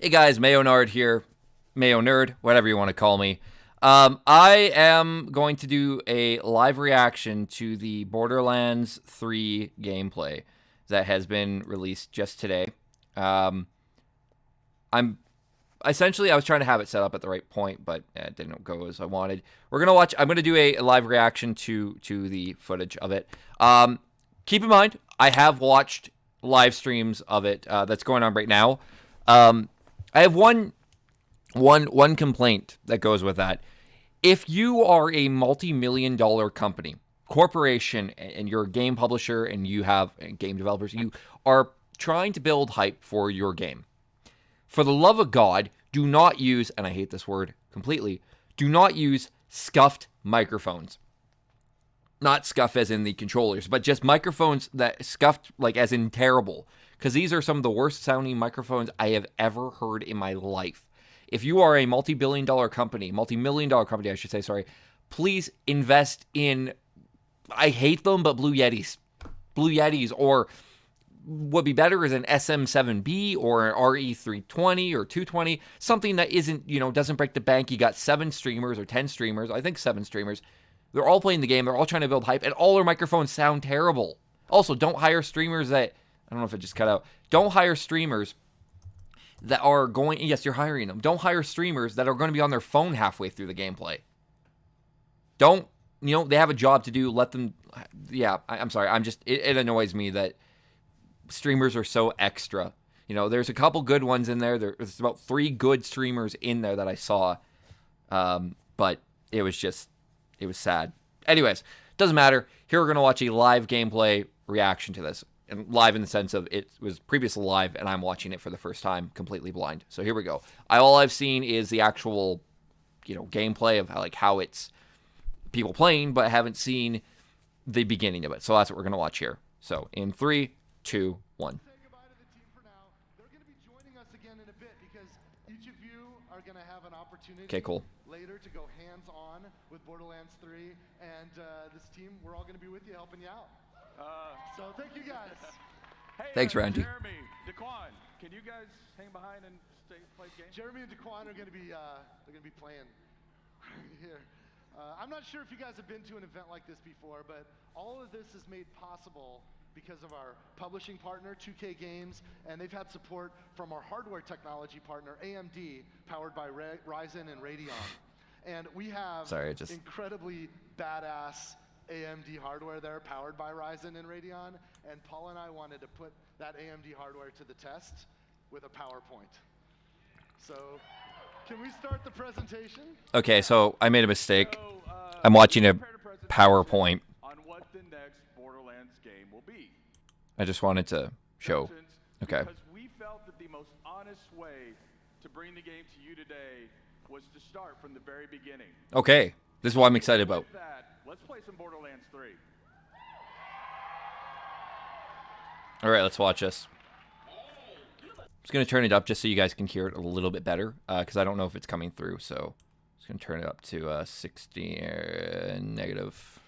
Hey guys, Mayo Nerd here. Mayo Nerd, whatever you want to call me. I am going to do a live reaction to the Borderlands 3 gameplay that has been released just today. Um, I'm I was trying to have it set up at the right point, but it didn't go as I wanted. I'm gonna do a live reaction to the footage of it. Keep in mind, I have watched live streams of it that's going on right now. I have one complaint that goes with that. If you are a multi-million dollar company, corporation, and you're a game publisher and you have game developers, you are trying to build hype for your game. For the love of God, do not use, and I hate this word completely, do not use scuffed microphones. Not scuff as in the controllers, but just microphones that scuffed like as in terrible. Because these are some of the worst sounding microphones I have ever heard in my life. If you are a multi-million dollar company, I should say, sorry, please invest in, I hate them, but Blue Yetis. Blue Yetis, or would be better is an SM7B or an RE320 or 220, something that isn't, doesn't break the bank. You got 7 streamers or 10 streamers, I think 7 streamers. They're all playing the game. They're all trying to build hype, and all their microphones sound terrible. Also, don't hire streamers that, I don't know if it just cut out. Don't hire streamers that are going, yes, you're hiring them. Don't hire streamers that are going to be on their phone halfway through the gameplay. Don't, they have a job to do. Let them, yeah, I'm sorry. It annoys me that streamers are so extra. There's a couple good ones in there. There's about 3 good streamers in there that I saw. But it was sad. Anyways, doesn't matter. Here we're going to watch a live gameplay reaction to this. And live in the sense of it was previously live, and I'm watching it for the first time completely blind. So here we go. All I've seen is the actual, gameplay of how it's people playing, but I haven't seen the beginning of it. So that's what we're going to watch here. So in 3, 2, 1. Say goodbye to the team for now. They're going to be joining us again in a bit because each of you are going to have an opportunity Okay, cool. later to go hands-on with Borderlands 3, and this team, we're all going to be with you, helping you out. So thank you guys. Hey, Thanks, Randy. Jeremy, Daquan, can you guys hang behind and play games? Jeremy and Daquan are going to be they're going to be playing here. I'm not sure if you guys have been to an event like this before, but all of this is made possible because of our publishing partner, 2K Games, and they've had support from our hardware technology partner, AMD, powered by Ryzen and Radeon. And we have incredibly badass AMD hardware there, powered by Ryzen and Radeon, and Paul and I wanted to put that AMD hardware to the test with a PowerPoint. So, can we start the presentation? Okay, so I made a mistake. I'm watching a PowerPoint. On what the next Borderlands game will be. I just wanted to show. Okay. Because we felt that the most honest way to bring the game to you today was to start from the very beginning. Okay, this is what I'm excited about. With that, let's play some Borderlands 3. All right, let's watch this. I'm just going to turn it up just so you guys can hear it a little bit better, because I don't know if it's coming through. So I'm just going to turn it up to 60 negative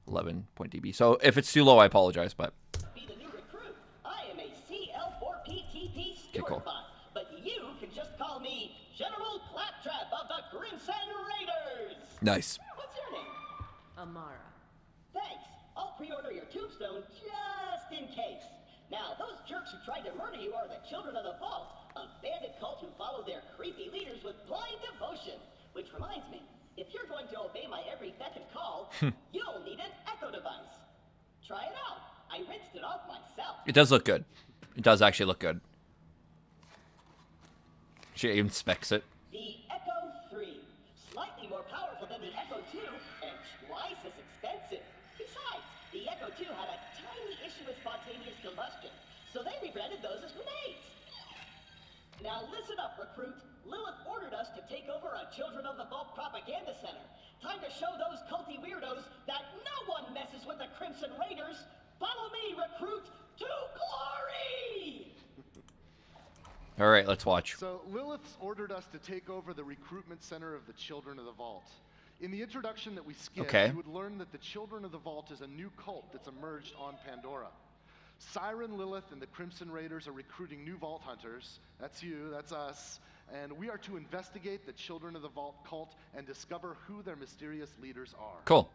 11 point dB. So if it's too low, I apologize, but. Be the new recruit. I am a CL4PTP Okay, cool. bot, but you can just call me General Claptrap of the Crimson Raiders. Nice. What's your name? Amara. Thanks. I'll pre-order your tombstone just in case. Now, those jerks who tried to murder you are the Children of the Vault, a bandit cult who follow their creepy leaders with blind devotion. Which reminds me, if you're going to obey my every beck and call, you'll need an echo device. Try it out. I rinsed it off myself. It does look good. It does actually look good. She even specs it. The Echo 3, slightly more powerful than the Echo 2 and twice as expensive. Besides, the Echo 2 had a tiny issue with spontaneous combustion, so they rebranded those as grenades. Now listen up, recruit. Lilith ordered us to take over a Children of the Vault propaganda center. Time to show those culty weirdos that no one messes with the Crimson Raiders. Follow me, recruit, to glory! All right, let's watch. So Lilith's ordered us to take over the recruitment center of the Children of the Vault. In the introduction that we skipped, you would learn that the Children of the Vault is a new cult that's emerged on Pandora. Siren Lilith and the Crimson Raiders are recruiting new Vault Hunters. That's you, that's us. And we are to investigate the Children of the Vault cult and discover who their mysterious leaders are. Cool.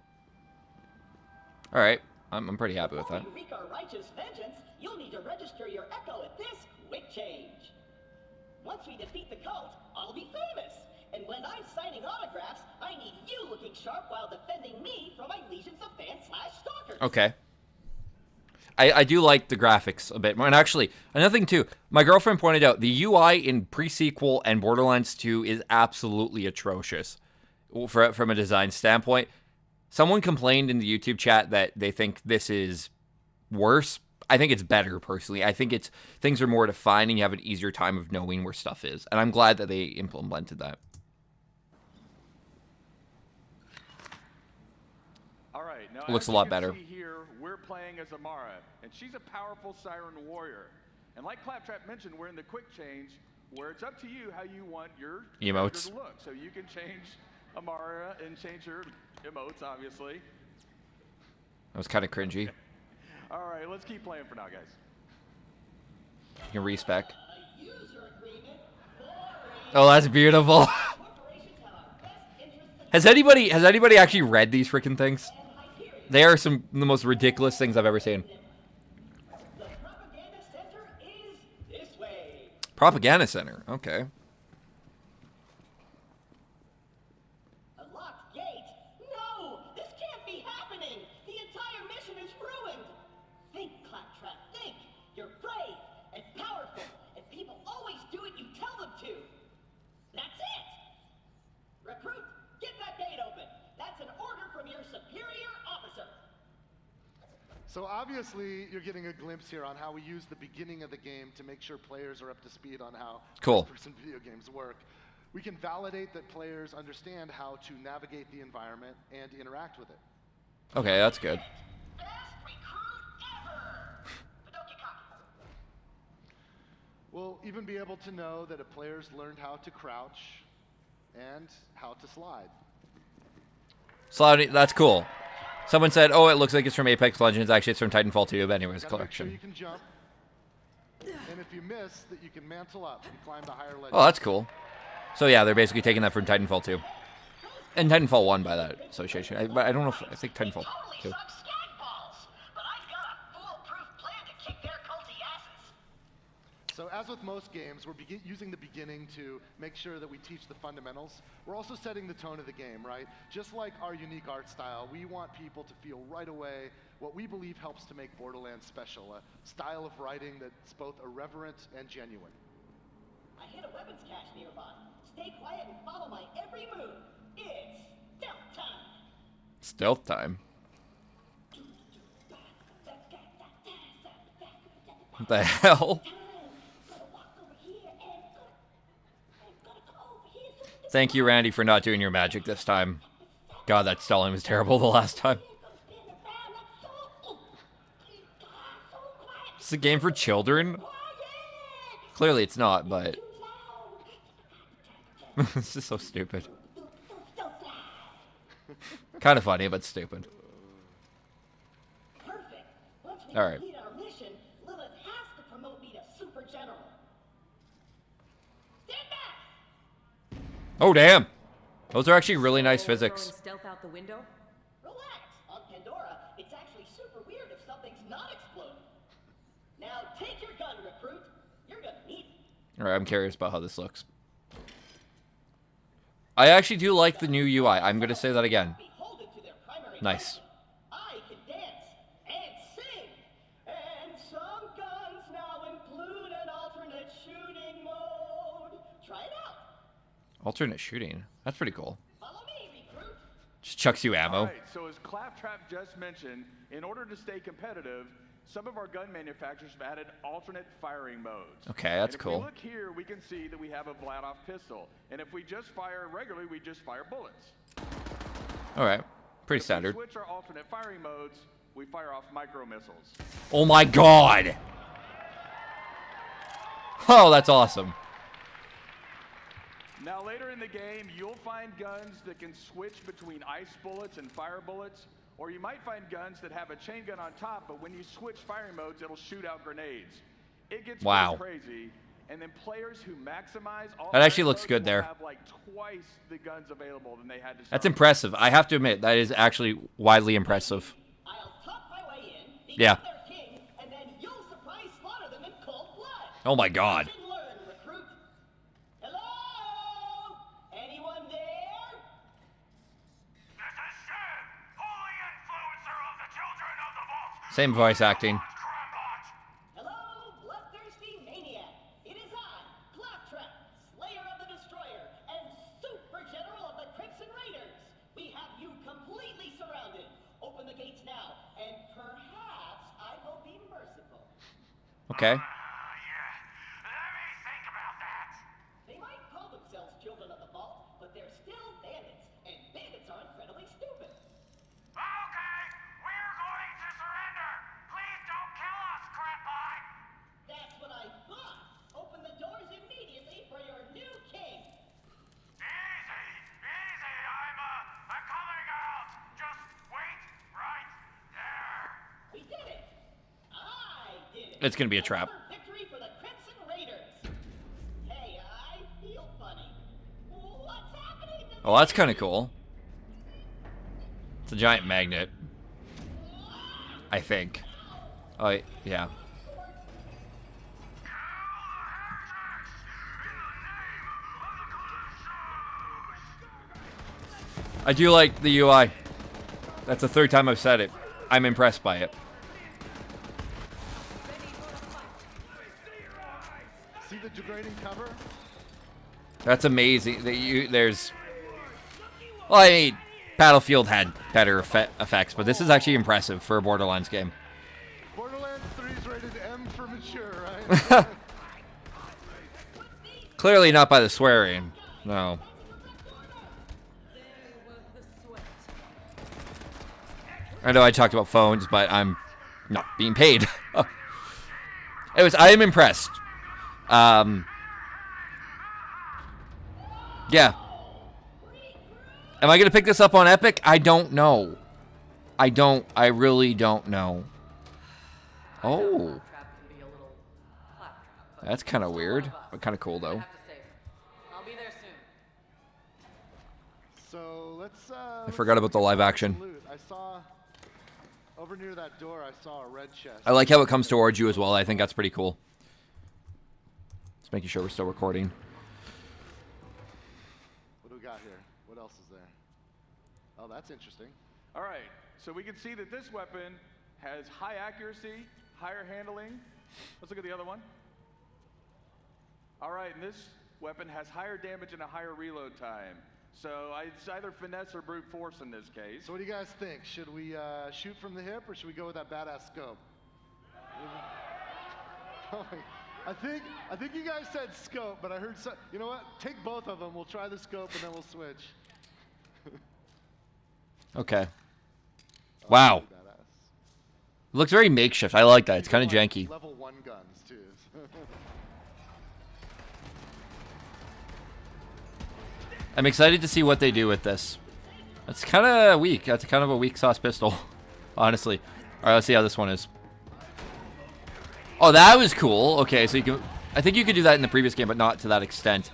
All right. I'm pretty happy with that. Before you wreak our righteous vengeance, you'll need to register your Echo at this quick change. Once we defeat the cult, I'll be famous. And when I'm signing autographs, I need you looking sharp while defending me from my legions of fans/stalkers. Okay. I do like the graphics a bit more. And actually, another thing too, my girlfriend pointed out the UI in pre-sequel and Borderlands 2 is absolutely atrocious from a design standpoint. Someone complained in the YouTube chat that they think this is worse. I think it's better, personally. I think things are more defining. You have an easier time of knowing where stuff is. And I'm glad that they implemented that. All right, now Looks as a you lot can better. see here, we're playing as Amara, and she's a powerful Siren warrior. And like Claptrap mentioned, we're in the quick change, where it's up to you how you want your character Emotes. to look. So you can change Amara and change her emotes, obviously. That was kind of cringy. All right, let's keep playing for now, guys. You can respec. User agreement. Oh, that's beautiful. Corporations have our best interests in Has anybody actually read these freaking things? They are some of the most ridiculous things I've ever seen. the propaganda center is this way. Propaganda Center. Okay. A locked gate? No! This can't be happening! The entire mission is ruined! Think, Claptrap, think! You're brave and powerful, and people always do what you tell them to! That's it! Recruit, get that gate open! That's an order from your superior officer! So obviously, you're getting a glimpse here on how we use the beginning of the game to make sure players are up to speed on how Cool. first-person video games work. We can validate that players understand how to navigate the environment and interact with it. Okay, that's good. Best recruit ever! But don't get cocky. We'll even be able to know that a player's learned how to crouch and how to slide. Slowdy, that's cool. Someone said, oh, it looks like it's from Apex Legends. Actually, it's from Titanfall 2. But anyways, Gotta make sure collection. you can jump. And if you miss, that you can mantle up and climb the higher ledge. Oh, that's cool. So yeah, they're basically taking that from Titanfall 2. And Titanfall 1 by that association. But I don't know if... I think Titanfall Totally 2. suck skagballs, but I've got a foolproof plan to kick their culty asses. So as with most games, we're using the beginning to make sure that we teach the fundamentals. We're also setting the tone of the game, right? Just like our unique art style, we want people to feel right away what we believe helps to make Borderlands special, a style of writing that's both irreverent and genuine. I hit a weapons cache nearby. Stay quiet and follow my every move. It's stealth time. Stealth time. What the hell? Thank you, Randy, for not doing your magic this time. God, that stalling was terrible the last time. It's a game for children? Clearly it's not, but... This is so stupid. Kind of funny, but stupid. Perfect. Once we All right. complete our mission, Lilith has to promote me to Super General. Stand back! Oh, damn. Those are actually really nice physics. Throwing stealth out the window? Relax. On Pandora, it's actually super weird if something's not exploding. Now take your gun, recruit. You're gonna need it. Alright, I'm curious about how this looks. I actually do like the new UI. I'm going to say that again. Beholden to their primary Nice. function. I can dance and sing. And some guns now include an alternate shooting mode. Try it out. Alternate shooting. That's pretty cool. Follow me, recruit. Just chucks you ammo. All right, so as Claptrap just mentioned, in order to stay competitive, some of our gun manufacturers have added alternate firing modes. Okay, that's and if cool. we look here, we can see that we have a Vladoff pistol. And if we just fire regularly, we just fire bullets. Alright. Pretty If we standard. switch our alternate firing modes, we fire off micro missiles. Oh my god! Oh, that's awesome. Now later in the game, you'll find guns that can switch between ice bullets and fire bullets, Or you might find guns that have a chain gun on top, but when you switch firing modes, it'll shoot out grenades. It gets Wow. pretty crazy. And then players who maximize all That actually firing looks modes good will there. have like twice the guns available than they had to start. That's impressive. I have to admit, that is actually widely impressive. I'll talk my way in, Yeah. become their king, and then you'll surprise slaughter them in cold blood. Oh my god. Listen, learn, recruit. Hello? Anyone there? This is Shem, holy influencer of the children of the vault. Same voice acting. Hello, bloodthirsty maniac. It is I, Claptrap, Slayer of the Destroyer, and Super General of the Crimson Raiders. We have you completely surrounded. Open the gates now, and perhaps I will be merciful. Okay. Yeah, let me think about that. They might call themselves children of the vault, but they're still bandits, and bandits are incredibly stupid. Okay, we're going to surrender. Please don't kill us, crapbot. That's what I thought. Open the doors immediately for your new king. Easy, I'm coming out. Just wait right there. We did it. I did it. It's gonna be a trap. Another victory for the Crimson Raiders. Hey, I feel funny. What's happening to Oh, that's kind of cool. It's a giant magnet. I think. Oh, yeah. I do like the UI. That's the third time I've said it. I'm impressed by it. See the degrading cover? That's amazing. There's. Well, I mean, Battlefield had better effects, but this is actually impressive for a Borderlands game. Borderlands 3 is rated M for mature, right? Clearly not by the swearing. No. I know I talked about phones, but I'm not being paid. Anyways, I am impressed. Yeah. Am I going to pick this up on Epic? I don't know. I really don't know. Oh. That's kind of weird, but kind of cool, though. I'll be there soon. So let's. I forgot about the live action. Loot. I saw over near that door. I saw a red chest. I like how it comes towards you as well. I think that's pretty cool. Just making sure we're still recording. What do we got here? What else is there? Oh, that's interesting. All right, so we can see that this weapon has high accuracy, higher handling. Let's look at the other one. All right, and this weapon has higher damage and a higher reload time. So it's either finesse or brute force in this case. So what do you guys think? Should we shoot from the hip or should we go with that badass scope? I think you guys said scope, but I heard so. You know what? Take both of them. We'll try the scope and then we'll switch. Okay. Wow. Badass. Looks very makeshift. I like that. It's kind of janky. Level 1 guns too. I'm excited to see what they do with this. That's kind of weak. That's kind of a weak sauce pistol, honestly. All right, let's see how this one is. Oh, that was cool. Okay, so you can. I think you could do that in the previous game, but not to that extent.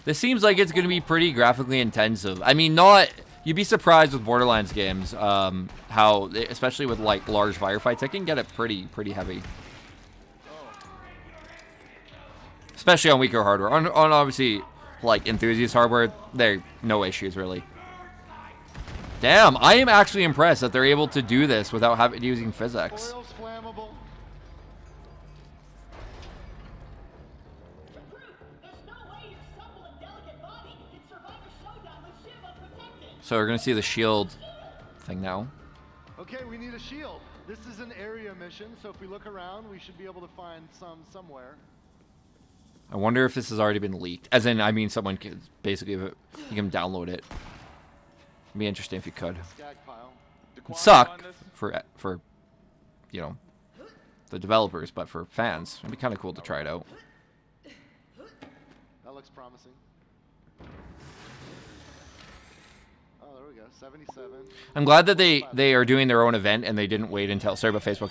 This seems like it's going to be pretty graphically intensive. I mean, not. You'd be surprised with Borderlands games, how, especially with like large firefights, it can get it pretty heavy. Especially on weaker hardware. On obviously, like, enthusiast hardware, there no issues, really. Damn, I am actually impressed that they're able to do this without using physics. Oil's flammable. There's no way your supple and delicate body can survive a showdown with Shiv unprotected. So we're going to see the shield thing now. Okay, we need a shield. This is an area mission, so if we look around, we should be able to find some somewhere. I wonder if this has already been leaked. As in, I mean, someone could basically, you can download it. It'd be interesting if you could. Skag pile. It'd suck for, you know, the developers, but for fans, it'd be kind of cool to try it out. That looks promising. Oh, there we go. 77. I'm glad that they are doing their own event and they didn't wait until. Sorry about Facebook.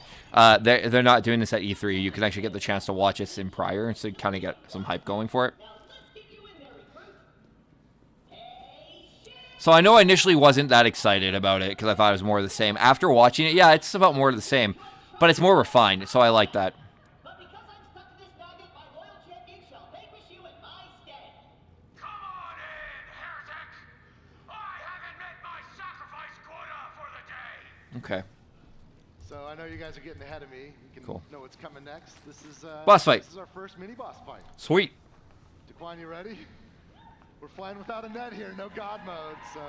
They're not doing this at E3. You can actually get the chance to watch this in prior, so you kind of get some hype going for it. So I know I initially wasn't that excited about it because I thought it was more of the same. After watching it, yeah, it's about more of the same, but it's more refined, so I like that. But because I'm stuck to this magnet, my loyal champion shall vanquish you in my stead. Come on in, heretic! I haven't met my sacrifice quota for the day! Okay. So I know you guys are getting ahead of me. You can Cool. know what's coming next. This is Boss fight. This is our first mini boss fight. Sweet. Daquan, you ready? We're flying without a net here, no god mode, so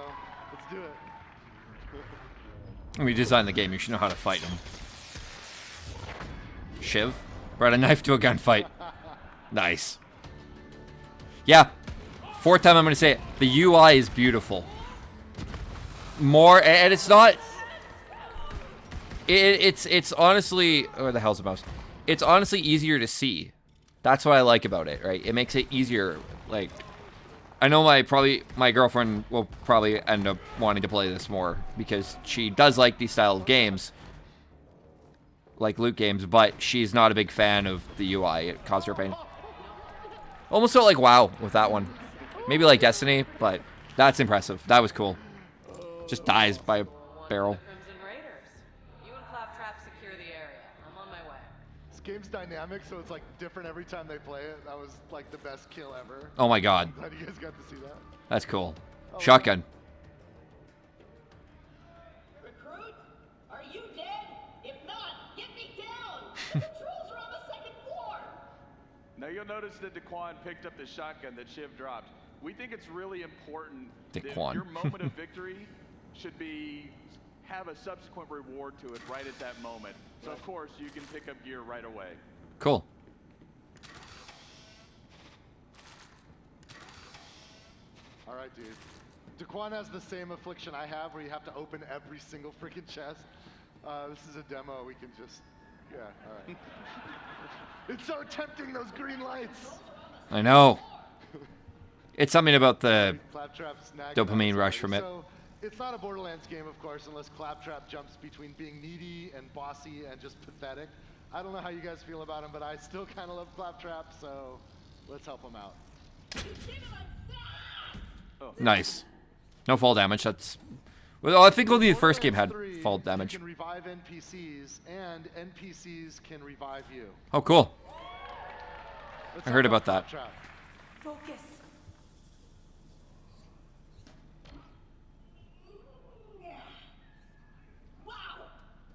let's do it. When you design the game, you should know how to fight them. Shiv? Brought a knife to a gunfight. Nice. Yeah. Fourth time I'm going to say it. The UI is beautiful. More, and it's not... It's honestly... Where the hell's the mouse? It's honestly easier to see. That's what I like about it, right? It makes it easier, like... I know my girlfriend will probably end up wanting to play this more because she does like these style of games, like loot games, but she's not a big fan of the UI. It caused her pain. Almost felt like WoW with that one. Maybe like Destiny, but that's impressive. That was cool. Just dies by a barrel. Crimson Raiders. You and Claptrap secure the area. I'm on my way. This game's dynamic, so it's like different every time they play it. That was like the best kill ever. Oh my god. I'm glad you guys got to see that. That's cool. Shotgun. Recruit, are you dead? If not, get me down. The patrols are on the second floor. Now you'll notice that Daquan picked up the shotgun that Shiv dropped. We think it's really important Daquan. that your moment of victory should have a subsequent reward to it right at that moment. So of course you can pick up gear right away. Cool. All right, dude. Daquan has the same affliction I have where you have to open every single freaking chest. This is a demo. We can just... Yeah, all right. It's so tempting, those green lights. I know. It's something about the Claptrap snagged dopamine us rush already. from it. So it's not a Borderlands game, of course, unless Claptrap jumps between being needy and bossy and just pathetic. I don't know how you guys feel about him, but I still kind of love Claptrap, so let's help him out. Nice. No fall damage. That's... Well, I think only the first game had Borderlands 3, fall damage. You can revive NPCs, and NPCs can revive you. Oh, cool. Let's I heard talk about that. Claptrap. Focus. Wow,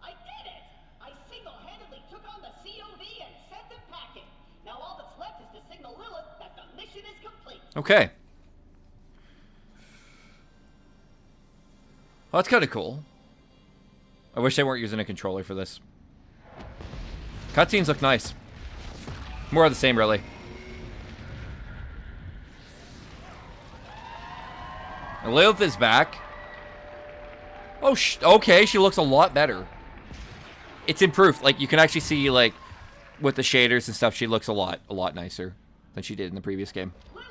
I did it! I single-handedly took on the COV and sent them packing. Now all that's left is to signal Lilith that the mission is complete. Okay. Well, that's kind of cool. I wish they weren't using a controller for this. Cutscenes look nice. More of the same, really. And Lilith is back. Oh, okay, she looks a lot better. It's improved. Like, you can actually see, like, with the shaders and stuff, she looks a lot nicer than she did in the previous game. Lilith,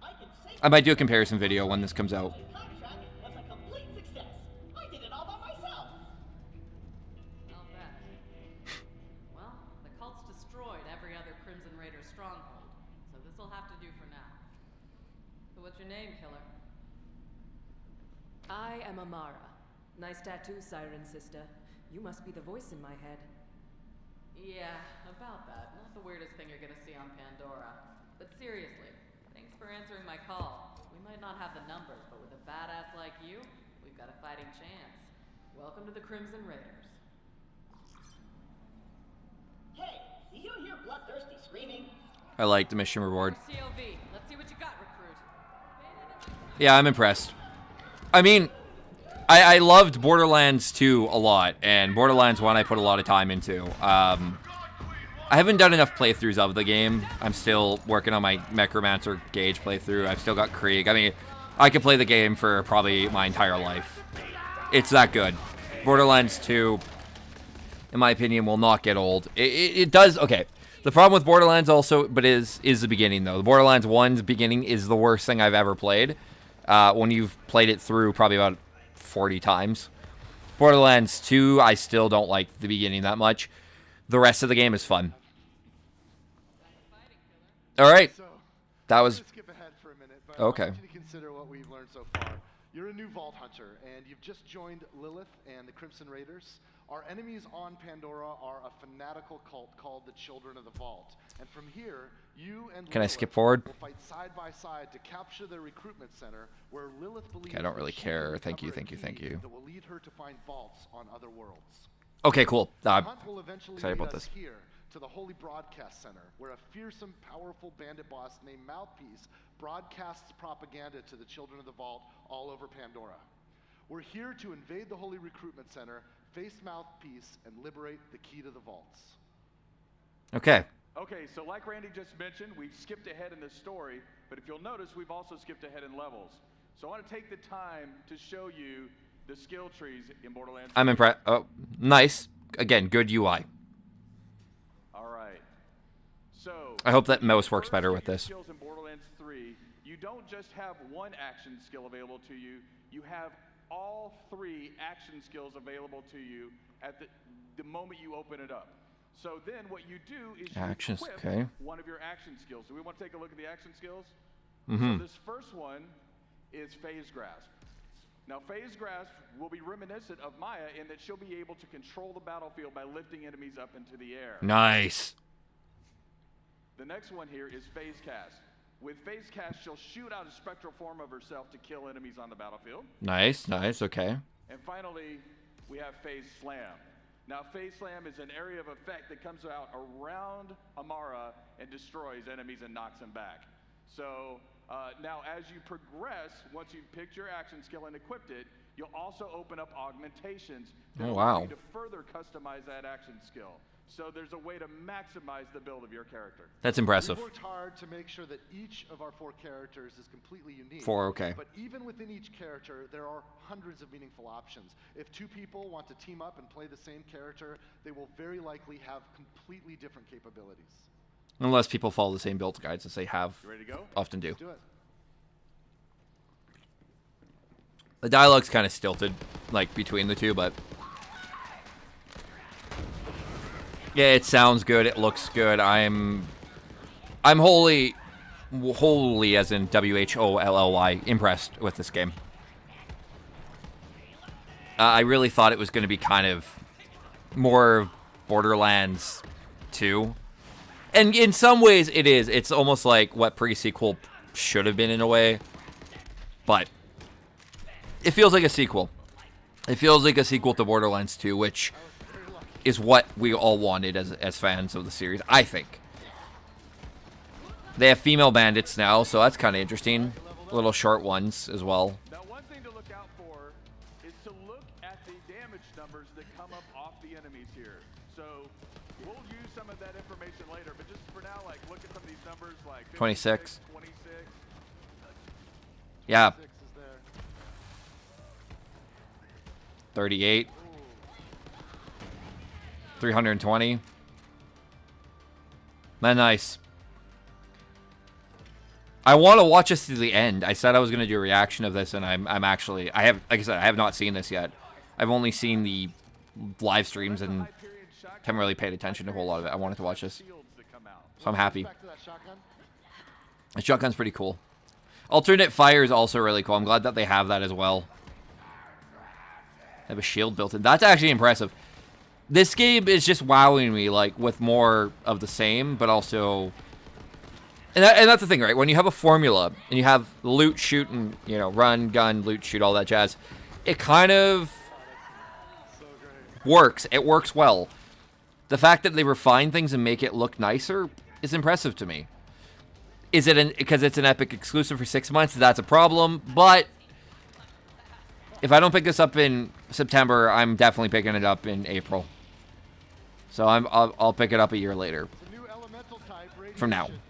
I can say I might do a comparison video when this comes out. the contract was a complete success. I did it all by myself. I'll bet. Well, the cult's destroyed every other Crimson Raider stronghold, so this'll have to do for now. So what's your name, killer? I am Amara. Nice tattoo, Siren Sister. You must be the voice in my head. Yeah, about that. Not the weirdest thing you're gonna see on Pandora. But seriously, thanks for answering my call. We might not have the numbers, but with a badass like you, we've got a fighting chance. Welcome to the Crimson Raiders. Hey, do you hear bloodthirsty screaming? I like the mission reward. COV, let's see what you got, recruit. Yeah, I'm impressed. I mean, I loved Borderlands 2 a lot, and Borderlands 1 I put a lot of time into. I haven't done enough playthroughs of the game. I'm still working on my Necromancer Gage playthrough. I've still got Krieg. I mean, I could play the game for probably my entire life. It's that good. Borderlands 2, in my opinion, will not get old. It does, okay. The problem with Borderlands also, but is the beginning, though. The Borderlands 1's beginning is the worst thing I've ever played. When you've played it through probably about 40 times. Borderlands 2, I still don't like the beginning that much. The rest of the game is fun. All right. So, That I'm was... gonna skip ahead for a minute, but Okay. I want you to consider what we've learned so far. You're a new Vault Hunter, and you've just joined Lilith and the Crimson Raiders. Our enemies on Pandora are a fanatical cult called the Children of the Vault. And from here, you and Can I Lilith skip forward? will fight side by side to capture the recruitment center, where Lilith believes I don't that really she care. will Thank you, uncover a thank you, thank key you. that will lead her to find vaults on other worlds. Okay, cool. The I'm hunt will eventually excited lead about us this. here to the Holy Broadcast Center, where a fearsome, powerful bandit boss named Mouthpiece broadcasts propaganda to the Children of the Vault all over Pandora. We're here to invade the Holy Recruitment Center, face Mouthpiece, and liberate the key to the vaults. Okay. Okay, so like Randy just mentioned, we've skipped ahead in this story, but if you'll notice, we've also skipped ahead in levels. So I want to take the time to show you the skill trees in Borderlands. I'm impressed. Oh, nice. Again, good UI. All right. So I hope that mouse works first better of with your this. skills in Borderlands 3, you don't just have one action skill available to you. You have all 3 action skills available to you at the moment you open it up. So then what you do is you Actions, equip okay. one of your action skills. Do we want to take a look at the action skills? Mm-hmm. So this first one is Phase Grasp. Now, Phase Grasp will be reminiscent of Maya in that she'll be able to control the battlefield by lifting enemies up into the air. Nice. The next one here is Phase Cast. With Phase Cast, she'll shoot out a spectral form of herself to kill enemies on the battlefield. Nice, nice, okay. And finally, we have Phase Slam. Now, Phase Slam is an area of effect that comes out around Amara and destroys enemies and knocks them back. So now as you progress, once you've picked your action skill and equipped it, you'll also open up augmentations that Oh, allow wow. you to further customize that action skill. So there's a way to maximize the build of your character. That's impressive. We've worked hard to make sure that each of our 4 characters is completely unique. 4, okay. But even within each character, there are hundreds of meaningful options. If 2 people want to team up and play the same character, they will very likely have completely different capabilities. Unless people follow the same build guides as they have You ready to go? often do. Let's do it. The dialogue's kind of stilted, like, between the two, but... Yeah, it sounds good, it looks good. I'm wholly, as in W-H-O-L-L-Y, impressed with this game. I really thought it was going to be kind of more Borderlands 2. And in some ways it is. It's almost like what pre-sequel should have been in a way. But it feels like a sequel. It feels like a sequel to Borderlands 2, which is what we all wanted as fans of the series, I think. They have female bandits now, so that's kind of interesting. Little short ones as well. Now, one thing to look out for is to look at the damage numbers that come up off the enemies here. So we'll use some of that information later, but just for now, like, look at some of these numbers, like 26. 26. Yeah, 6 is there. 38. 320. Man, nice. I want to watch this to the end. I said I was going to do a reaction of this, and I'm actually, like I said, I have not seen this yet. I've only seen the live streams and haven't really paid attention to a whole lot of it. I wanted to watch this, so I'm happy. Back to that shotgun. The shotgun's pretty cool. Alternate fire is also really cool. I'm glad that they have that as well. They have a shield built in. That's actually impressive. This game is just wowing me, like, with more of the same, but also... And that's the thing, right? When you have a formula, and you have loot, shoot, and, you know, run, gun, loot, shoot, all that jazz, it kind of works. It works well. The fact that they refine things and make it look nicer is impressive to me. Is it because it's an Epic exclusive for 6 months? That's a problem, but if I don't pick this up in September, I'm definitely picking it up in April. So I'll pick it up a year later It's a new elemental type, from now. radiation.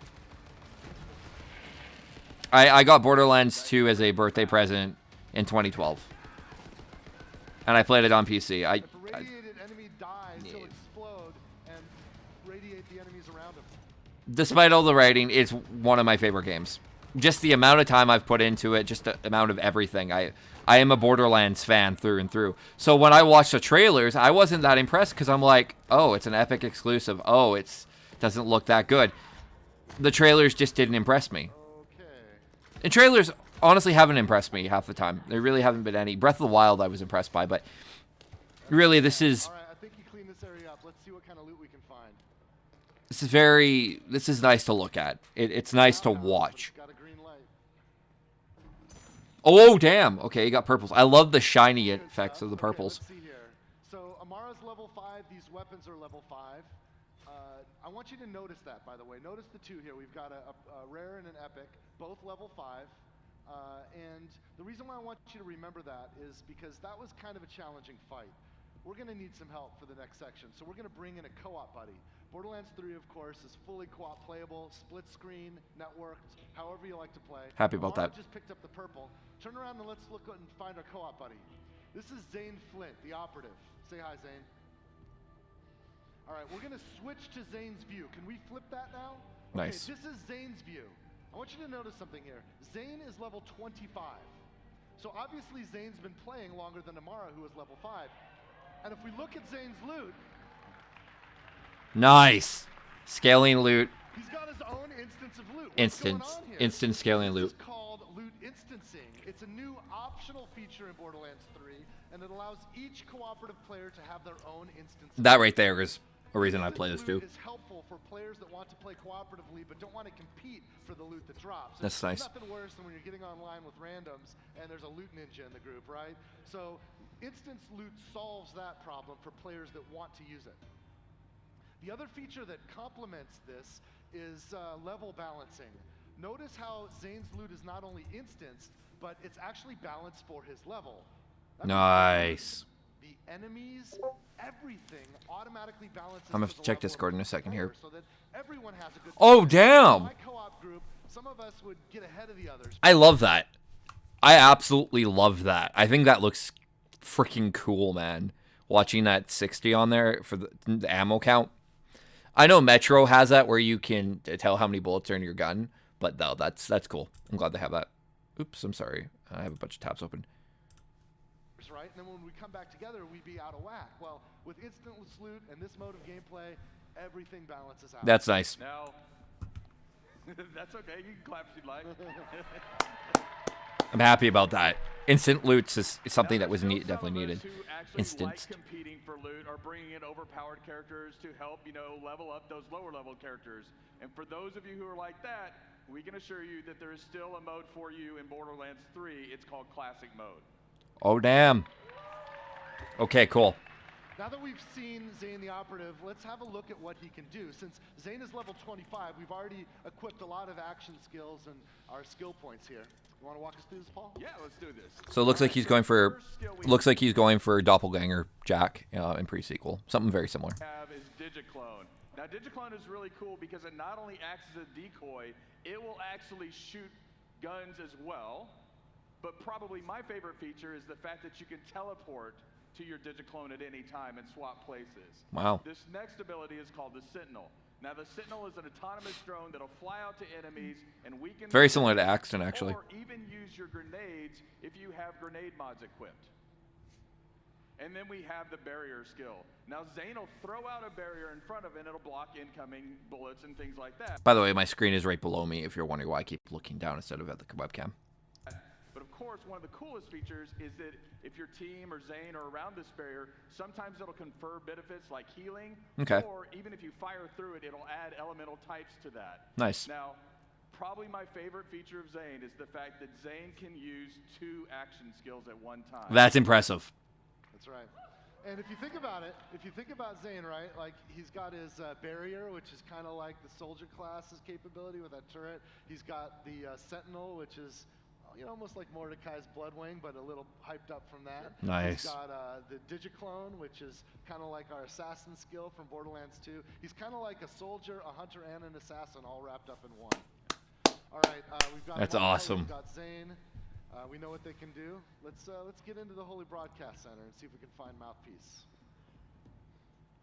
I got Borderlands 2 as a birthday present in 2012. And I played it on PC. If a radiated enemy dies, he'll explode and radiate the enemies around him. Despite all the writing, it's one of my favorite games. just the amount of time I've put into it, just the amount of everything. I am a Borderlands fan through and through. So when I watched the trailers, I wasn't that impressed because I'm like, oh, it's an Epic exclusive. Oh, it doesn't look that good. The trailers just didn't impress me. Okay. And trailers honestly haven't impressed me half the time. There really haven't been any. Breath of the Wild I was impressed by, but really this is All right, I think you cleaned this area up. Let's see what kind of loot we can find. this is nice to look at. It's nice to watch. Got a green light. Oh, damn. Okay, you got purples. I love the shiny effects of the purples. Okay, let's see here. So Amara's level 5. These weapons are level 5. I want you to notice that, by the way. Notice the two here. We've got a rare and an epic, both level 5. And the reason why I want you to remember that is because that was kind of a challenging fight. We're going to need some help for the next section, so we're going to bring in a co-op buddy. Borderlands 3, of course, is fully co-op playable, split screen, networked, however you like to play. Happy about Amara that. just picked up the purple. Turn around and let's look and find our co-op buddy. This is Zane Flint, the operative. Say hi, Zane. All right, we're going to switch to Zane's view. Can we flip that now? Nice. Okay, this is Zane's view. I want you to notice something here. Zane is level 25. So obviously Zane's been playing longer than Amara, who is level 5. And if we look at Zane's loot, Nice. Scaling loot. he's got his own instance of loot. Instant scaling loot. This is called loot instancing. It's a new optional feature in Borderlands 3, and it allows each cooperative player to have their own instance. That right there is a reason I play this too. Loot is helpful for players that want to play cooperatively but don't want to compete for the loot that drops. That's nice. There's nothing worse than when you're getting online with randoms and there's a loot ninja in the group, right? So instance loot solves that problem for players that want to use it. The other feature that complements this is level balancing. Notice how Zane's loot is not only instanced, but it's actually balanced for his level. That means Nice. the enemies, everything automatically balances. I'm gonna have the to check level of Discord in a each second player here. so that everyone has a good Oh, time. damn. In my co-op group, some of us would get ahead of the others. I love that. I absolutely love that. I think that looks freaking cool, man. Watching that 60 on there for the ammo count. I know Metro has that where you can tell how many bullets are in your gun, but no, that's cool. I'm glad they have that. Oops, I'm sorry. I have a bunch of tabs open. Right? And then when we come back together, we'd be out of whack. Well, with instant loot and this mode of gameplay, everything balances out. That's nice. Now, that's okay. You can clap if you'd like. I'm happy about that. Instant loots is something that was Now, there's still definitely some of needed. us who actually Instanced. like competing for loot or bringing in overpowered characters to help, level up those lower level characters. And for those of you who are like that, we can assure you that there is still a mode for you in Borderlands 3. It's called Classic Mode. Oh, damn. Okay, cool. Now that we've seen Zane the Operative, let's have a look at what he can do. Since Zane is level 25, we've already equipped a lot of action skills and our skill points here. You want to walk us through this, Paul? Yeah, let's do this. So it looks like he's going for Doppelganger Jack in pre-sequel. Something very similar. Have is Digiclone. Now Digiclone is really cool because it not only acts as a decoy, it will actually shoot guns as well. But probably my favorite feature is the fact that you can teleport to your Digiclone at any time and swap places. Wow. This next ability is called the Sentinel. Now the Sentinel is an autonomous drone that'll fly out to enemies and weaken. Very similar to Axton, actually. Or even use your grenades if you have grenade mods equipped. And then we have the barrier skill. Now Zane will throw out a barrier in front of it and it'll block incoming bullets and things like that. By the way, my screen is right below me if you're wondering why I keep looking down instead of at the webcam. But of course, one of the coolest features is that if your team or Zane are around this barrier, sometimes it'll confer benefits like healing. Okay. Or even if you fire through it, it'll add elemental types to that. Nice. Now, probably my favorite feature of Zane is the fact that Zane can use 2 action skills at one time. That's impressive. That's right. And if you think about it, if you think about Zane, right, like he's got his barrier, which is kind of like the soldier class's capability with that turret. He's got the Sentinel, which is almost like Mordecai's Bloodwing, but a little hyped up from that. Nice. He's got the Digiclone, which is kind of like our assassin skill from Borderlands 2. He's kind of like a soldier, a hunter, and an assassin all wrapped up in one. All right, we've got That's Amara, awesome. We've got Zane. We know what they can do. Let's get into the Holy Broadcast Center and see if we can find Mouthpiece.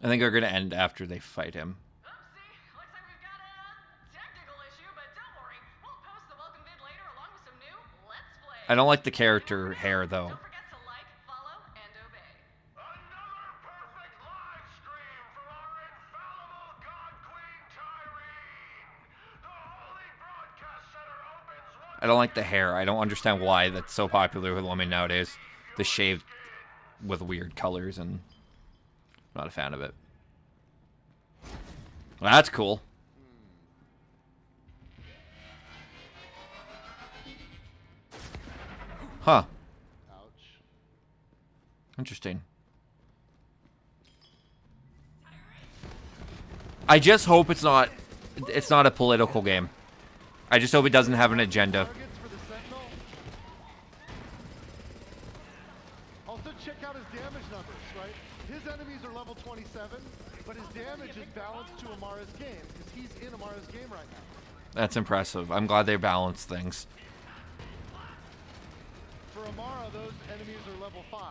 I think they're going to end after they fight him. Oopsie, looks like we've got a technical issue, but don't worry. We'll post the welcome vid I don't like the character hair though. Don't forget to like, follow, and obey. Another perfect live stream from our infallible God Queen Tyrene. The Holy Broadcast Center opens I don't like the hair. I don't understand why that's so popular with women nowadays. The shaved with weird colors, and I'm not a fan of it. Well, that's cool. Huh. Ouch. Interesting. I just hope it's not a political game. I just hope it doesn't have an agenda. Targets for the Sentinel. Also check out his damage numbers, right? His enemies are level 27, but his damage is balanced to Amara's game, because he's in Amara's game right now. That's impressive. I'm glad they balanced things. For Amara, those enemies are level 5.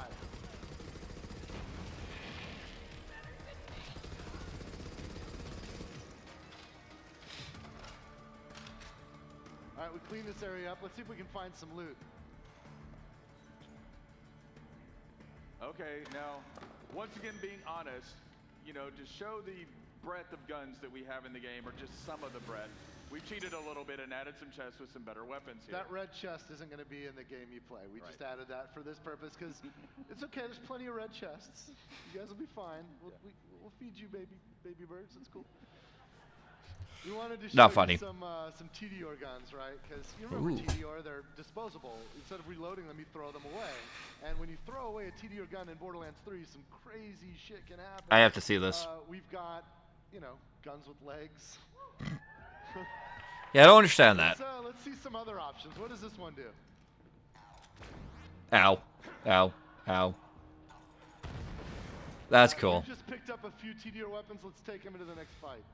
Alright, we clean this area up. Let's see if we can find some loot. Okay, now, once again, being honest, you know, to show the breadth of guns that we have in the game, or just some of the breadth, we cheated a little bit and added some chests with some better weapons here. That red chest isn't going to be in the game you play. We just added that for this purpose because it's okay. There's plenty of red chests. You guys will be fine. We'll feed you, baby birds. It's cool. We wanted to show Not funny. you some TDR guns, right? Because you remember Ooh. TDR, they're disposable. Instead of reloading them, you throw them away. And when you throw away a TDR gun in Borderlands 3, some crazy shit can happen. I have to see this. We've got, you know, guns with legs. Yeah, I don't understand that. Let's see some other options. What does this one do? Ow. Ow. Ow. That's cool. We just picked up a few TDR weapons. Let's take them into the next fight.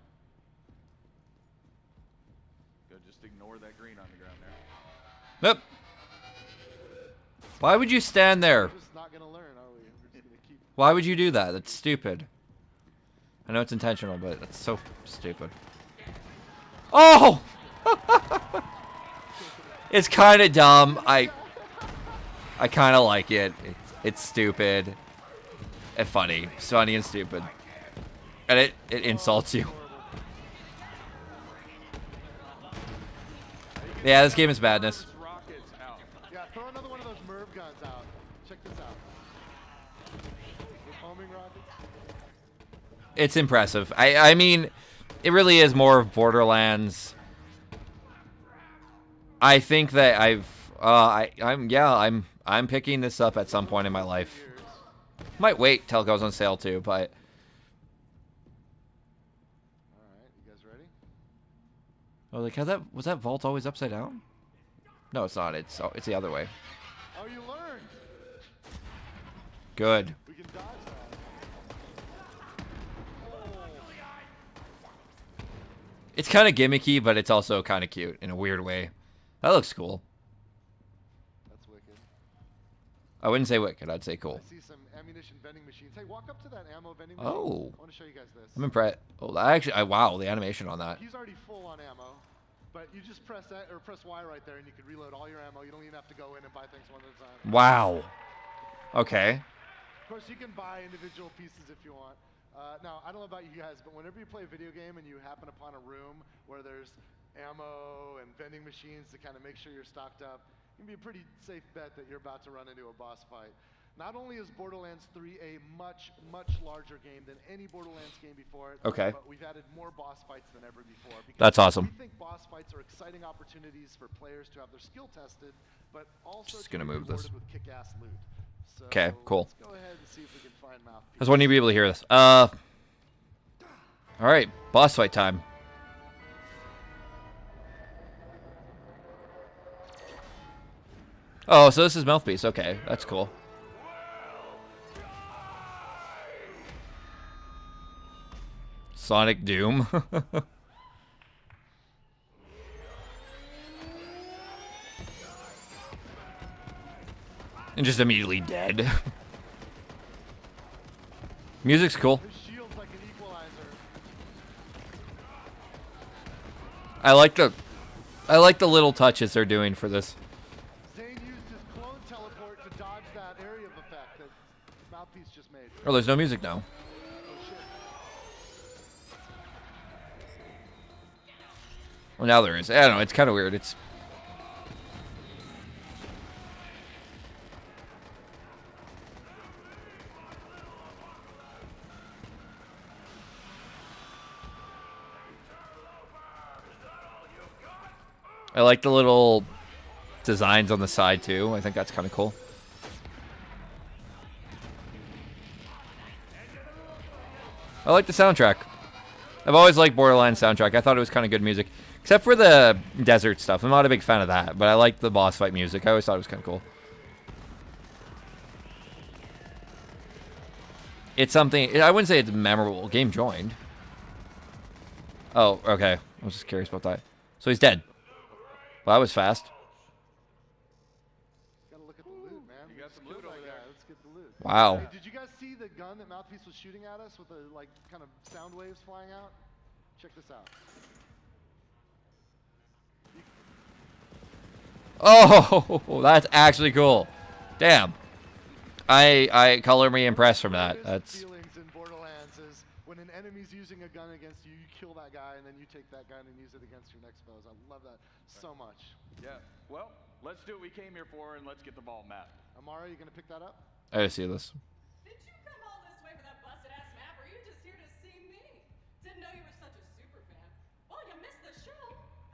Good, just ignore that green on the ground there. Yep. Why would you stand there? We're just not gonna learn, are we? We're just gonna keep. Why would you do that? That's stupid. I know it's intentional, but that's so stupid. Oh! It's kind of dumb. I kind of like it. It's stupid and funny. It's funny and stupid. And it insults you. Yeah, this game is badness. Rockets out. Yeah, throw another one of those MIRV guns out. Check this out. With homing rockets. It's impressive. I mean, it really is more of Borderlands. I think that I'm picking this up at some point in my life. Might wait till it goes on sale too, but Alright, you guys ready? oh, like was that vault always upside down? No, it's not. It's the other way. Oh, you learned! Good. We can dodge that. It's kind of gimmicky, but it's also kind of cute in a weird way. That looks cool. That's wicked. I wouldn't say wicked. I'd say cool. I see some ammunition vending machines. Hey, walk up to that ammo vending machine. Oh. I want to show you guys this. I'm impressed. Oh, wow, the animation on that. He's already full on ammo, but you just press that or press Y right there, and you can reload all your ammo. You don't even have to go in and buy things one at a time. Wow. Okay. Of course, you can buy individual pieces if you want. Now, I don't know about you guys, but whenever you play a video game and you happen upon a room where there's ammo and vending machines to kind of make sure you're stocked up, it can be a pretty safe bet that you're about to run into a boss fight. Not only is Borderlands 3 a much, much larger game than any Borderlands game before it, Okay. but we've added more boss fights than ever before. Because That's awesome. We think boss fights are exciting opportunities for players to have their skill tested, but also Just to gonna be move this. rewarded with kick-ass loot. So 'Kay, cool. Let's go ahead and see if we can find I Mouthpiece. was wanting to be able to hear this. All right, boss fight time. Oh, so this is Mouthpiece. Okay, that's cool. Sonic Doom. And just immediately dead. Music's cool. His shield's like an equalizer. I like the little touches they're doing for this. Zane used just made. Oh, there's no music now. Oh shit. Well, now there is. I don't know. It's kind of weird. It's. I like the little designs on the side too. I think that's kind of cool. I like the soundtrack. I've always liked Borderlands soundtrack. I thought it was kind of good music. Except for the desert stuff. I'm not a big fan of that, but I like the boss fight music. I always thought it was kind of cool. It's something... I wouldn't say it's memorable. Game joined. Oh, okay. I was just curious about that. So he's dead. Well, that was fast. Gotta look at the loot, man. You got Let's some kill loot that over guy. there. Let's get the loot. Wow. Hey, did you guys see the gun that Mouthpiece was shooting at us with the like kind of sound waves flying out? Check this out. Oh, that's actually cool. Damn. I color me impressed from that. That's feelings in Borderlands is when an enemy's using a gun against you, you kill that guy, and then you take that gun and use it against your next foes. I love that so much. Yeah. Well, let's do what we came here for, and let's get the vault map. Amara, you gonna pick that up? I gotta see this. Did you come all this way for that busted-ass map, or are you just here to see me? Didn't know you were such a super fan. Well, you missed the show.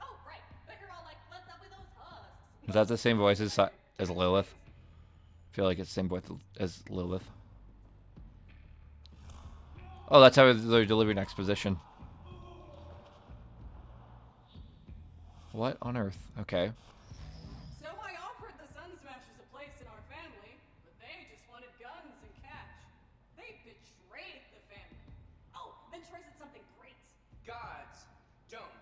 Oh, right. But you're all like, what's up with those husks? Is that the same voice as Lilith? I feel like it's the same voice as Lilith. Oh, that's how they're delivering exposition. What on earth? Okay. So I offered the Sun Smashers a place in our family, but they just wanted guns and cash. They betrayed the family. Oh, then Troy said something great. Gods don't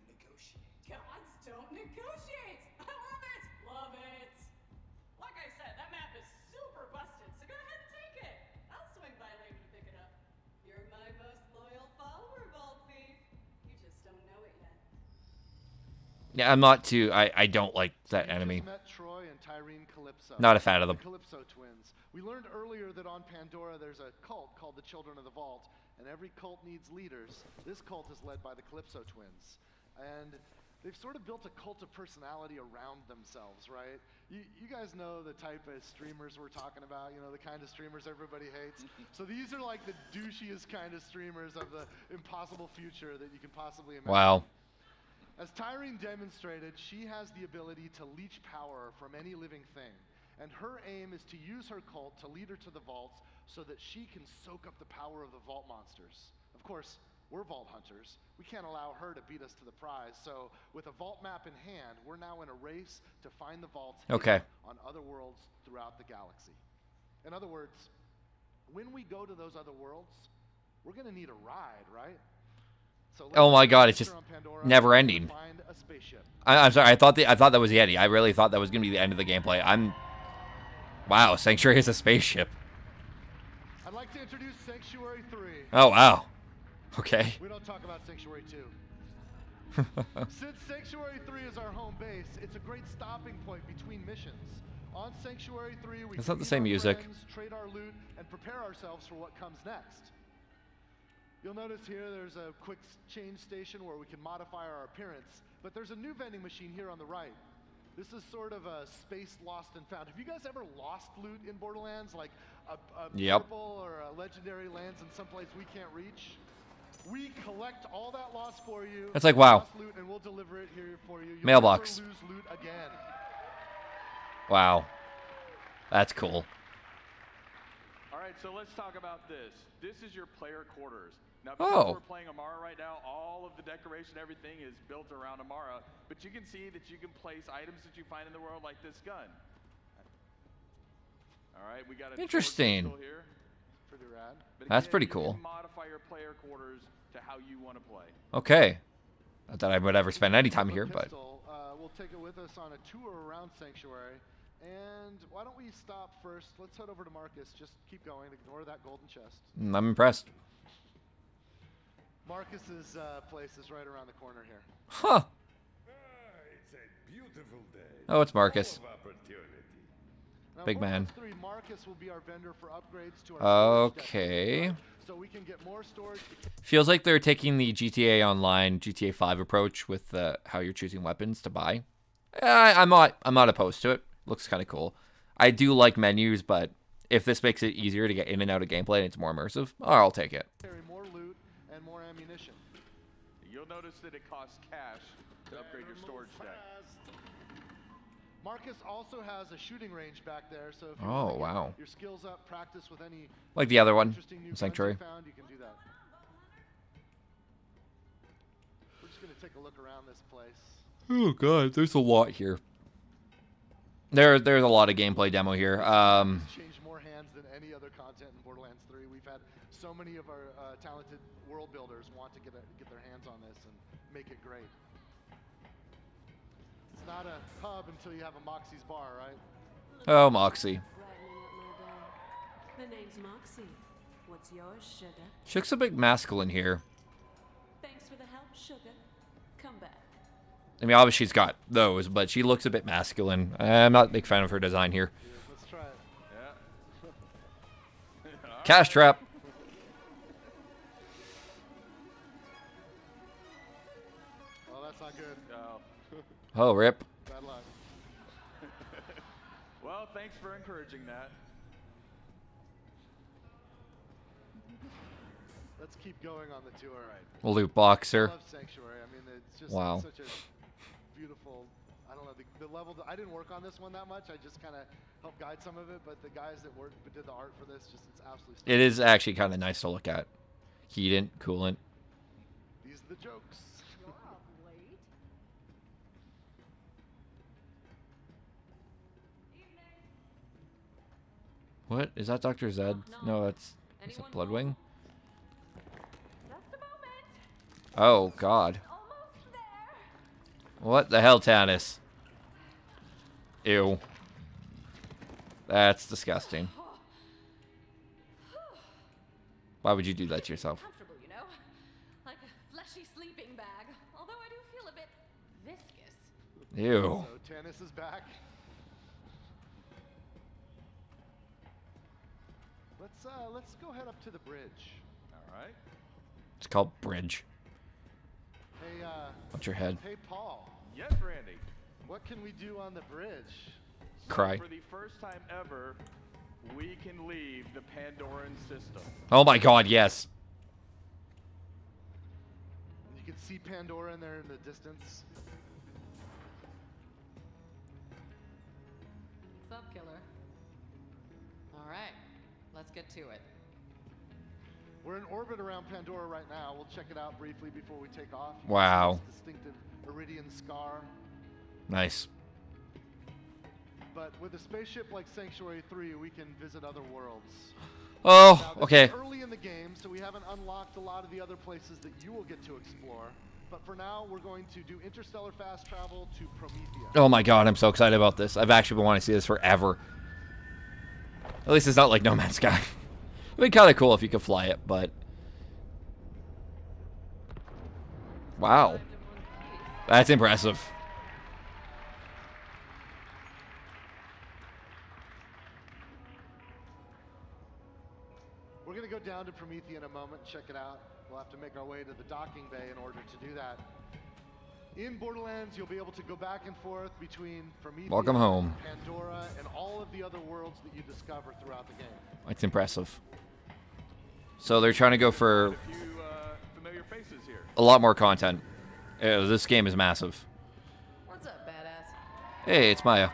negotiate. Gods don't negotiate. I love it. Love it. Like I said, that map is super busted, so go ahead and take it. I'll swing by later to pick it up. You're my most loyal follower, Vault Thief. You just don't know it yet. Yeah, I'm not too. I don't like that You enemy. just met Troy and Tyrene Calypso. Not a fan of them. The Calypso twins. We learned earlier that on Pandora there's a cult called the Children of the Vault, and every cult needs leaders. This cult is led by the Calypso twins. And they've sort of built a cult of personality around themselves, right? You guys know the type of streamers we're talking about, you know, the kind of streamers everybody hates. So these are like the douchiest kind of streamers of the impossible future that you can possibly imagine. Wow. As Tyrene demonstrated, she has the ability to leech power from any living thing. And her aim is to use her cult to lead her to the vaults so that she can soak up the power of the vault monsters. Of course, we're vault hunters. We can't allow her to beat us to the prize. So with a vault map in hand, we're now in a race to find the vaults Okay. on other worlds throughout the galaxy. In other words, when we go to those other worlds, we're going to need a ride, right? So Oh my God, it's let's just on Pandora never and ending. find a spaceship. I'm sorry. I thought that was the ending. I really thought that was gonna be the end of the gameplay. Wow. Sanctuary is a spaceship. I'd like to introduce Sanctuary 3. Oh wow. Okay. We don't talk about Sanctuary 2. Since Sanctuary 3 is our home base, it's a great stopping point between missions. On Sanctuary 3, we It's not the meet same our music. friends, trade our loot, and prepare ourselves for what comes next. You'll notice here there's a quick change station where we can modify our appearance, but there's a new vending machine here on the right. This is sort of a space lost and found. Have you guys ever lost loot in Borderlands? Like a Yep. purple or a legendary lands in some place we can't reach? We collect all that lost for you. That's like, wow. Lost loot, and we'll deliver it here for you. You'll Mailbox. never lose loot again. Wow. That's cool. All right, so let's talk about this. This is your player quarters. Now, Oh. because we're playing Amara right now, all of the decoration, everything is built around Amara. But you can see that you can place items that you find in the world, like this gun. All right, we got a Interesting. pistol here. Pretty rad. But That's again, pretty you cool. can modify your player quarters to how you want to play. Okay. Not that I would ever spend any time The here, but pistol, we'll take it with us on a tour around Sanctuary. And why don't we stop first? Let's head over to Marcus. Just keep going. Ignore that golden chest. I'm impressed. Marcus's place is right around the corner here. Huh. It's a beautiful day. Oh, it's Marcus. Full of opportunity. Now, big man. Borderlands 3, Marcus will be our vendor for upgrades to our storage Okay. deck, so we can get more storage. Feels like they're taking the GTA Online, GTA 5 approach with how you're choosing weapons to buy. I'm not opposed to it. Looks kind of cool. I do like menus, but if this makes it easier to get in and out of gameplay and it's more immersive, I'll take it. Carry more loot and more ammunition. You'll notice that it costs cash to upgrade your storage deck. Marcus also has a shooting range back there, so if you Oh, want to get wow. your skills up, practice with any Like the other one, interesting new guns Sanctuary. you found, you can do that. We're just gonna take a look around this place. Oh god, there's a lot here. There's a lot of gameplay demo here. It's changed more hands than any other content in Borderlands 3. We've had so many of our talented world builders want to get their hands on this and make it great. It's not a pub until you have a Moxie's bar, right? Oh, Moxie. Brightening up my day. The name's Moxie. What's yours, sugar? She looks a bit masculine here. Thanks for the help, sugar. Come back. I mean, obviously she's got those, but she looks a bit masculine. I'm not a big fan of her design here. Let's try it. Yeah. Cash trap. Oh, that's not good. Oh, rip. Bad luck. Well, thanks for encouraging that. Let's keep going on the tour. Loot I boxer. love Sanctuary. I mean, it's just Wow. such a beautiful. I don't know the level. I didn't work on this one that much. I just kind of helped guide some of it. But the guys that did the art for this, just it's absolutely. It is actually kind of nice to look at. Heatant, coolant. These are the jokes. You're up late. Evening. What is that, Dr. Zed? No, that's is Anyone that Bloodwing. Just a moment. Oh God. Almost there. What the hell, Tannis? Ew. That's disgusting. Why would you do that to yourself? Comfortable, you know? Like a fleshy sleeping bag. Although I do feel a bit viscous. Ew. So Tannis is back. Let's go head up to the bridge. All right. It's called Bridge. Hey What's your head? hey Paul, Yes, Randy. what can we do on the bridge? Cry. For the first time ever, we can leave the Pandoran system. Oh my God, yes. You can see Pandora in there in the distance. What's up, killer? Alright, let's get to it. We're in orbit around Pandora right now. We'll check it out briefly before we take off. You can see Wow. this distinctive iridian scar. Nice. But with a spaceship like Sanctuary 3, we can visit other worlds. Oh, Now, this okay. is early in the game, so we haven't unlocked a lot of the other places that you will get to explore. But for now, we're going to do interstellar fast travel to Promethea. Oh my God, I'm so excited about this. I've actually been wanting to see this forever. At least it's not like No Man's Sky. It'd be kind of cool if you could fly it, but... Wow. That's impressive. We're going to go down to Promethea in a moment and check it out. We'll have to make our way to the docking bay in order to do that. In Borderlands, you'll be able to go back and forth between Promethea, Welcome home. Pandora, and all of the other worlds that you discover throughout the game. It's impressive. So they're trying to go for A few familiar faces here. a lot more content. This game is massive. What's up, badass? Hey, it's Maya.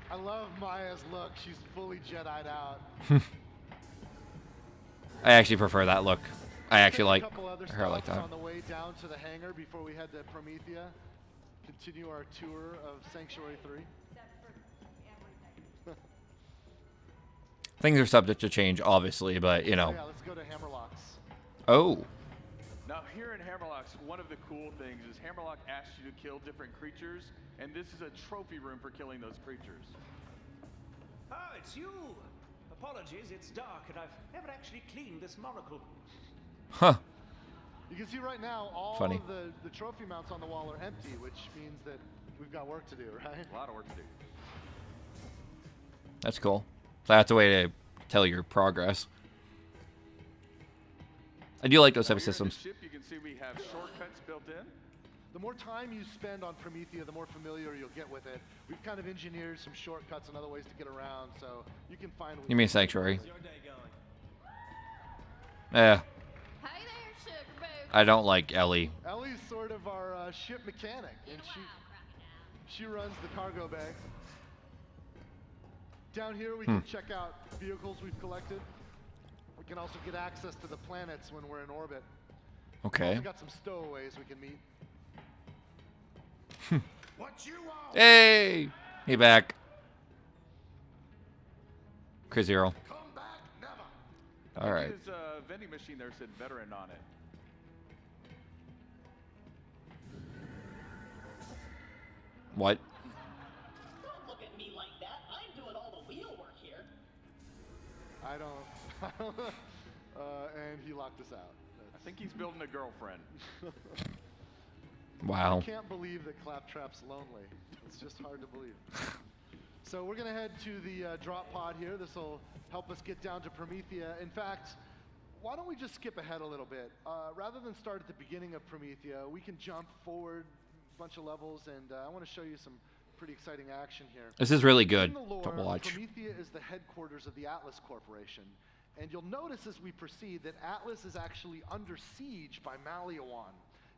I love Maya's look. She's fully Jedi'd out. I actually prefer that look. I actually Take like a couple other her like stops that. on the way down to the hangar before we head to Promethea. Continue our tour of Sanctuary 3. Except for everything. Things are subject to change, obviously, but you know. Yeah, let's go to Hammerlocks. Oh, Now, here in Hammerlocks, one of the cool things is Hammerlock asks you to kill different creatures, and this is a trophy room for killing those creatures. Ah, it's you! Apologies, it's dark and I've never actually cleaned this monocle. huh. You can see right now all Funny. of the trophy mounts on the wall are empty, which means that we've got work to do, right? A lot of work to do. That's cool. So that's a way to tell your progress. I do like those type of Here in the systems. ship, you can see we have shortcuts built in. The more time you spend on Promethea, the more familiar you'll get with it. We've kind of engineered some shortcuts and other ways to get around, so you can find. You mean Sanctuary? Your day going? Yeah. Hey there, sugar boo. I don't like Ellie. Ellie's sort of our ship mechanic, and she runs the cargo bay. Down here, we can check out vehicles we've collected. We can also get access to the planets when we're in orbit. Okay. We got some stowaways we can meet. What you want? Hey! He back. Chris Hero. Come back never. All right. His vending machine there said veteran on it. What? Don't look at me like that. I'm doing all the wheel work here. I don't. And he locked us out. I think he's building a girlfriend. Wow. I can't believe that Claptrap's lonely. It's just hard to believe. So we're gonna head to the drop pod here. This will help us get down to Promethea. In fact, why don't we just skip ahead a little bit? Rather than start at the beginning of Promethea, we can jump forward a bunch of levels, and I want to show you some pretty exciting action here. This is really good In the lore, to watch. Promethea is the headquarters of the Atlas Corporation. And you'll notice as we proceed that Atlas is actually under siege by Maliwan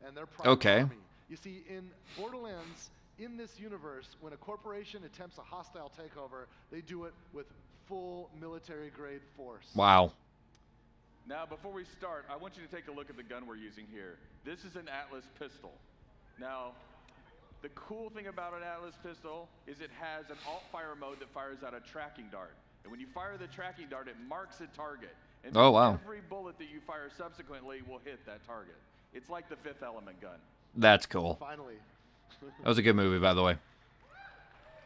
and their private Okay. army. You see, in Borderlands, in this universe, when a corporation attempts a hostile takeover, they do it with full military-grade force. Wow. Now, before we start, I want you to take a look at the gun we're using here. This is an Atlas pistol. Now, the cool thing about an Atlas pistol is it has an alt-fire mode that fires out a tracking dart. And when you fire the tracking dart, it marks a target. And Oh, wow. every bullet that you fire subsequently will hit that target. It's like the Fifth Element gun. That's cool. Finally. That was a good movie, by the way.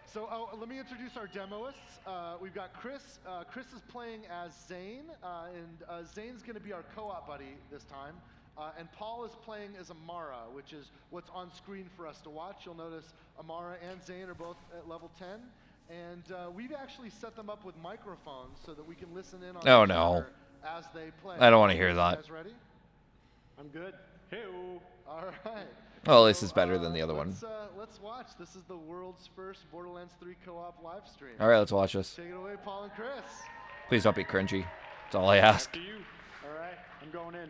So let me introduce our demoists. We've got Chris. Chris is playing as Zane, and Zane's going to be our co-op buddy this time. And Paul is playing as Amara, which is what's on screen for us to watch. You'll notice Amara and Zane are both at level 10. And we've actually set them up with microphones so that we can listen in on Oh, each no. other as they play. I don't want to hear You that. guys ready? I'm good. Hey-o. All right. Oh, this is better than the other one. Let's watch. This is the world's first Borderlands 3 co-op live stream. All right, let's watch this. Take it away, Paul and Chris. Please don't be cringy. That's all I ask. After you. All right, I'm going in.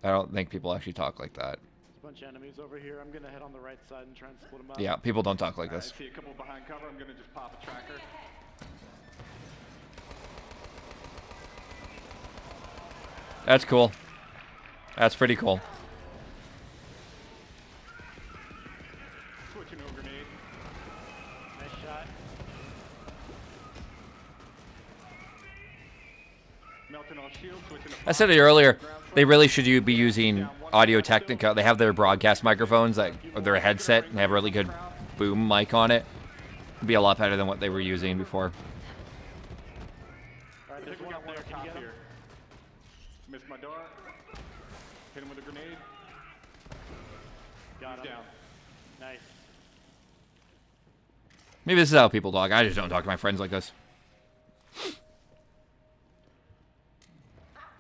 I don't think people actually talk like that. There's a bunch of enemies over here. I'm gonna head on the right side and try and split them up. Yeah, people don't talk like I this. see a couple behind cover. I'm going to just pop a tracker. That's cool. That's pretty cool. Switching over grenade. Nice shot. Melting all shields. Switching to I said it earlier. They really should be using Audio Technica. They have their broadcast microphones, like or their headset, and they have a really good boom mic on it. It'd be a lot better than what they were using before. All right, there's one up there. Can you get him? Here. Missed my dart. Hit him with a grenade. Got him. Down. Nice. Maybe this is how people talk. I just don't talk to my friends like this. That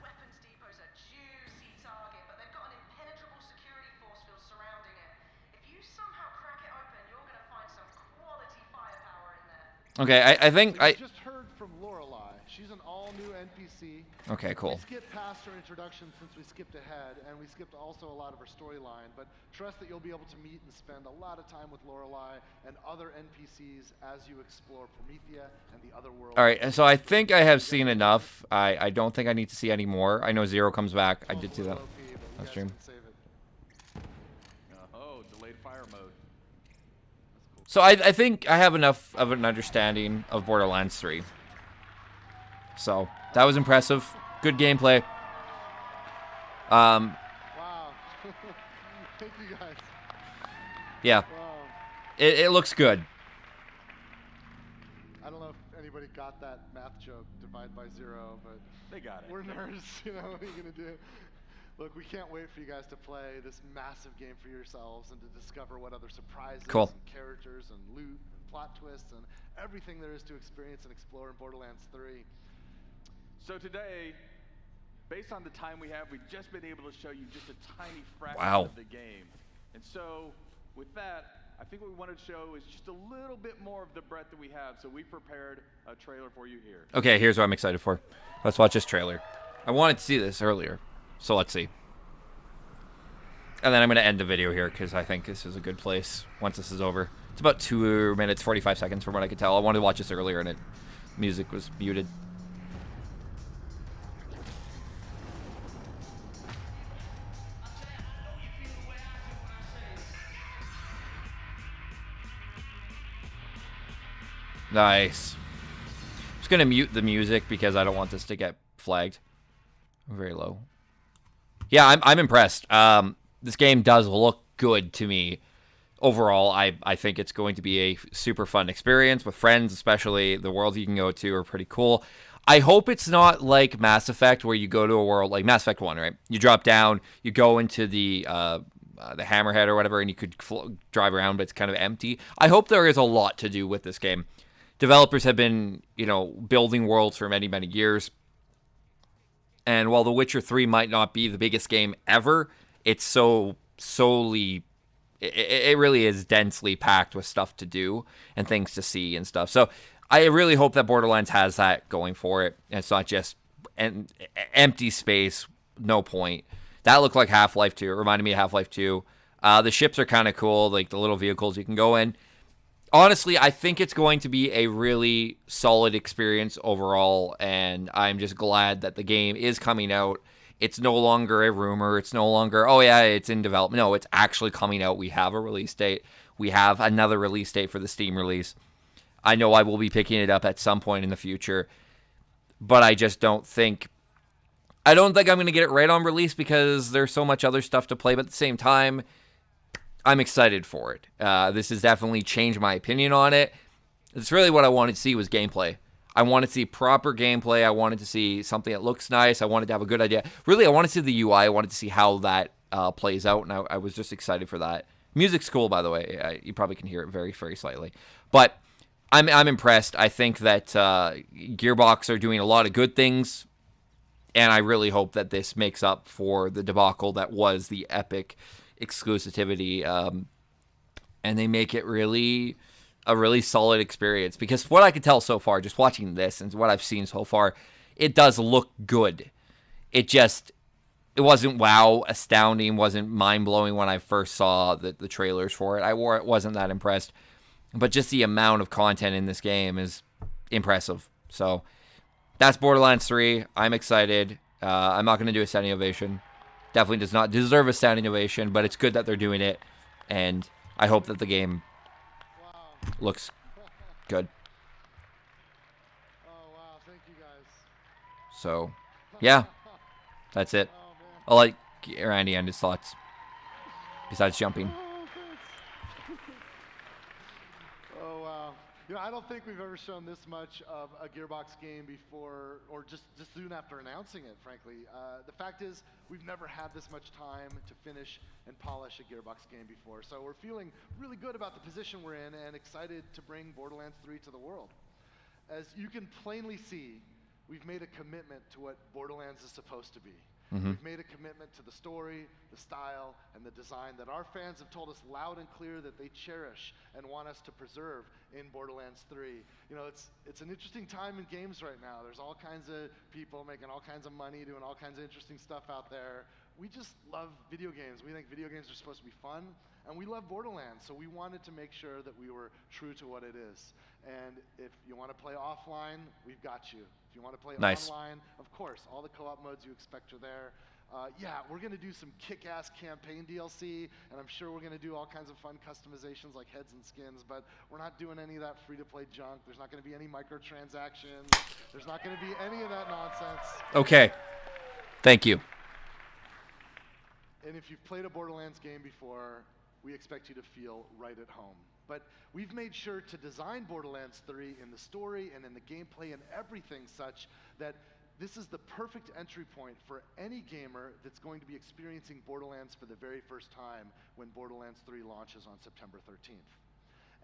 weapons depot's a juicy target, but they've got an impenetrable security force field surrounding it. If you somehow crack it open, you're going to find some quality firepower in there. Okay, I think We I. just heard from Lorelei. She's an all-new NPC. Okay, cool. We skipped past her introduction since we skipped ahead, and we skipped also a lot of her storyline. But trust that you'll be able to meet and spend a lot of time with Lorelei and other NPCs as you explore Promethea and the other worlds. All right, and so I think I have seen enough. I don't think I need to see any more. I know Zero comes back. I did see that. That stream. Save it. Oh, delayed fire mode. So I think I have enough of an understanding of Borderlands 3. So that was impressive. Good gameplay. Wow. Thank you guys. Yeah, Wow. it looks good. I don't know if anybody got that math joke, divide by 0, but They got it. we're nerds, you know, what are you going to do? Look, we can't wait for you guys to play this massive game for yourselves and to discover what other surprises Cool. and characters and loot and plot twists and everything there is to experience and explore in Borderlands 3. So today, based on the time we have, we've just been able to show you just a tiny fraction Wow. of the game. And so with that, I think what we wanted to show is just a little bit more of the breadth that we have. So we prepared a trailer for you here. Okay, here's what I'm excited for. Let's watch this trailer. I wanted to see this earlier, so let's see. And then I'm going to end the video here because I think this is a good place once this is over. It's about 2 minutes, 45 seconds from what I could tell. I wanted to watch this earlier and music was muted. Nice. I'm just going to mute the music because I don't want this to get flagged. Very low. Yeah, I'm impressed. This game does look good to me. Overall, I think it's going to be a super fun experience with friends, especially. The worlds you can go to are pretty cool. I hope it's not like Mass Effect where you go to a world like Mass Effect 1, right? You drop down, you go into the Hammerhead or whatever, and you could drive around, but it's kind of empty. I hope there is a lot to do with this game. Developers have been, building worlds for many, many years. And while The Witcher 3 might not be the biggest game ever, it's so solely... It really is densely packed with stuff to do and things to see and stuff. So I really hope that Borderlands has that going for it. And it's not just an empty space, no point. That looked like Half-Life 2. It reminded me of Half-Life 2. The ships are kind of cool, like the little vehicles you can go in. Honestly, I think it's going to be a really solid experience overall, and I'm just glad that the game is coming out. It's no longer a rumor. It's no longer, oh yeah, it's in development. No, it's actually coming out. We have a release date. We have another release date for the Steam release. I know I will be picking it up at some point in the future, but I just don't think... I'm going to get it right on release because there's so much other stuff to play, but at the same time... I'm excited for it. This has definitely changed my opinion on it. It's really what I wanted to see was gameplay. I wanted to see proper gameplay. I wanted to see something that looks nice. I wanted to have a good idea. Really, I wanted to see the UI. I wanted to see how that plays out, and I was just excited for that. Music's cool, by the way. You probably can hear it very, very slightly. But I'm impressed. I think that Gearbox are doing a lot of good things, and I really hope that this makes up for the debacle that was the Epic exclusivity, and they make it really a really solid experience, because what I can tell so far just watching this and what I've seen so far, it does look good. It wasn't wow, astounding, wasn't mind-blowing when I first saw the trailers for it. I wasn't that impressed, but just the amount of content in this game is impressive. So that's Borderlands 3. I'm excited. I'm not going to do a standing ovation. Definitely does not deserve a standing ovation, but it's good that they're doing it, and I hope that the game looks good. Oh, wow. Thank you guys. So, yeah, that's it. I'll let Randy end his thoughts, besides jumping. Oh, wow. I don't think we've ever shown this much of a Gearbox game before, or just soon after announcing it, frankly. The fact is, we've never had this much time to finish and polish a Gearbox game before. So we're feeling really good about the position we're in and excited to bring Borderlands 3 to the world. As you can plainly see, we've made a commitment to what Borderlands is supposed to be. We've made a commitment to the story, the style, and the design that our fans have told us loud and clear that they cherish and want us to preserve in Borderlands 3. It's an interesting time in games right now. There's all kinds of people making all kinds of money, doing all kinds of interesting stuff out there. We just love video games. We think video games are supposed to be fun, and we love Borderlands, so we wanted to make sure that we were true to what it is. And if you want to play offline, we've got you. If you want to play online, of course, all the co-op modes you expect are there. Yeah, we're going to do some kick-ass campaign DLC, and I'm sure we're going to do all kinds of fun customizations like heads and skins, but we're not doing any of that free-to-play junk. There's not going to be any microtransactions. There's not going to be any of that nonsense. Okay. Thank you. And if you've played a Borderlands game before, we expect you to feel right at home. But we've made sure to design Borderlands 3 in the story and in the gameplay and everything such that this is the perfect entry point for any gamer that's going to be experiencing Borderlands for the very first time when Borderlands 3 launches on September 13th.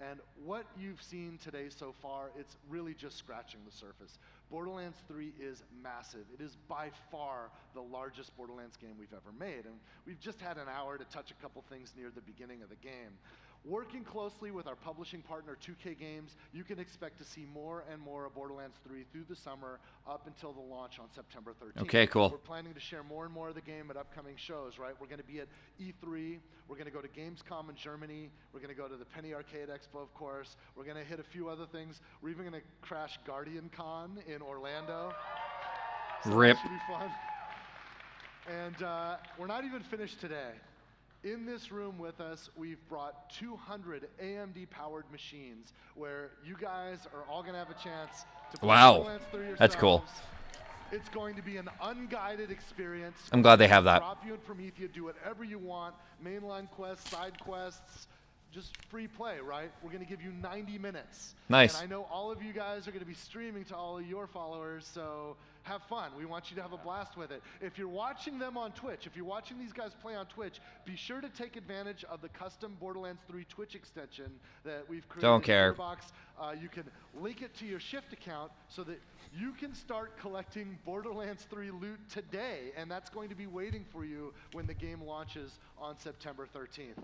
And what you've seen today so far, it's really just scratching the surface. Borderlands 3 is massive. It is by far the largest Borderlands game we've ever made. And we've just had an hour to touch a couple things near the beginning of the game. Working closely with our publishing partner 2K Games, you can expect to see more and more of Borderlands 3 through the summer up until the launch on September 13th. Okay, cool. We're planning to share more and more of the game at upcoming shows, right? We're going to be at E3. We're going to go to Gamescom in Germany. We're going to go to the Penny Arcade Expo, of course. We're going to hit a few other things. We're even going to crash Guardian Con in Orlando. So Rip. that should be fun. And we're not even finished today. In this room with us, we've brought 200 AMD-powered machines where you guys are all going to have a chance to play Wow. Borderlands 3 yourselves. That's cool. It's going to be an unguided experience. I'm glad they have that. Drop you in Promethea, do whatever you want, mainline quests, side quests, just free play, right? We're going to give you 90 minutes. Nice. And I know all of you guys are going to be streaming to all of your followers, so have fun. We want you to have a blast with it. If you're watching them on Twitch, if you're watching these guys play on Twitch, be sure to take advantage of the custom Borderlands 3 Twitch extension that we've created. Don't care. In Gearbox. You can link it to your Shift account so that you can start collecting Borderlands 3 loot today, and that's going to be waiting for you when the game launches on September 13th.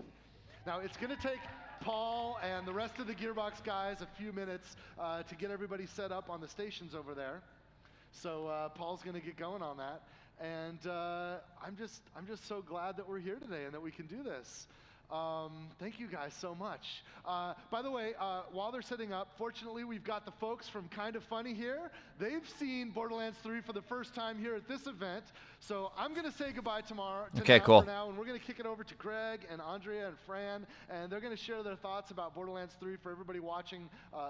Now, it's going to take Paul and the rest of the Gearbox guys a few minutes to get everybody set up on the stations over there. So Paul's going to get going on that. And I'm just so glad that we're here today and that we can do this. Thank you guys so much. By the way, while they're setting up, fortunately, we've got the folks from Kind of Funny here. They've seen Borderlands 3 for the first time here at this event. So I'm going to say goodbye tomorrow. Okay, cool. For now, and we're going to kick it over to Greg and Andrea and Fran, and they're going to share their thoughts about Borderlands 3 for everybody watching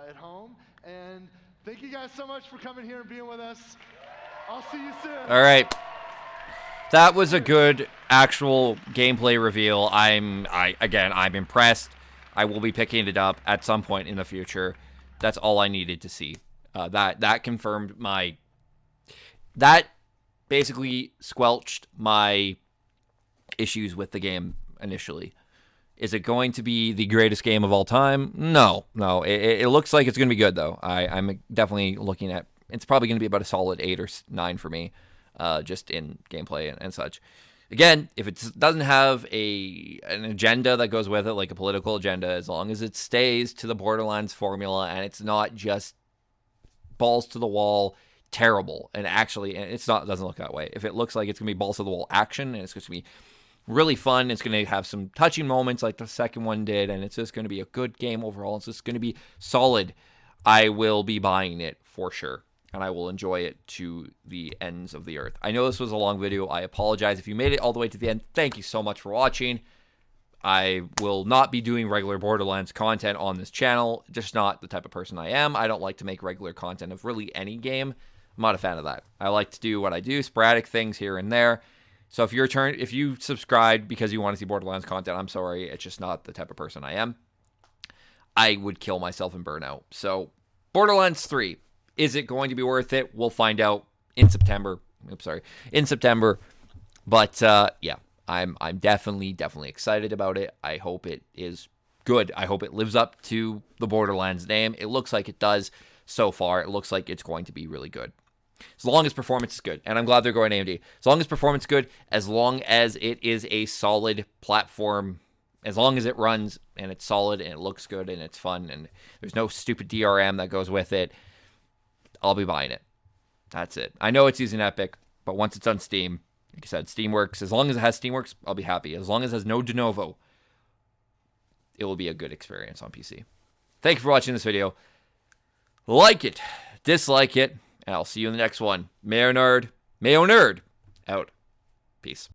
at home. And thank you guys so much for coming here and being with us. I'll see you soon. All right. That was a good actual gameplay reveal. I'm impressed. I will be picking it up at some point in the future. That's all I needed to see. That confirmed my... That basically squelched my issues with the game initially. Is it going to be the greatest game of all time? No. It looks like it's going to be good, though. I'm definitely looking at... It's probably going to be about a solid 8 or 9 for me. Just in gameplay and such. Again, if it doesn't have an agenda that goes with it, like a political agenda, as long as it stays to the Borderlands formula and it's not just balls to the wall, terrible. And actually, it doesn't look that way. If it looks like it's going to be balls to the wall action and it's going to be really fun, it's going to have some touching moments like the second one did, and it's just going to be a good game overall. It's just going to be solid. I will be buying it for sure. And I will enjoy it to the ends of the earth. I know this was a long video. I apologize if you made it all the way to the end. Thank you so much for watching. I will not be doing regular Borderlands content on this channel. Just not the type of person I am. I don't like to make regular content of really any game. I'm not a fan of that. I like to do what I do, sporadic things here and there. So if you subscribed because you want to see Borderlands content, I'm sorry. It's just not the type of person I am. I would kill myself and burn out. So Borderlands 3. Is it going to be worth it? We'll find out in September. In September. But yeah, I'm definitely excited about it. I hope it is good. I hope it lives up to the Borderlands name. It looks like it does so far. It looks like it's going to be really good. As long as performance is good. And I'm glad they're going AMD. As long as performance is good, as long as it is a solid platform, as long as it runs and it's solid and it looks good and it's fun and there's no stupid DRM that goes with it, I'll be buying it. That's it. I know it's using Epic, but once it's on Steam, like I said, Steamworks, as long as it has Steamworks, I'll be happy. As long as it has no de novo, it will be a good experience on PC. Thank you for watching this video. Like it, dislike it, and I'll see you in the next one. Mayo Nerd, out. Peace.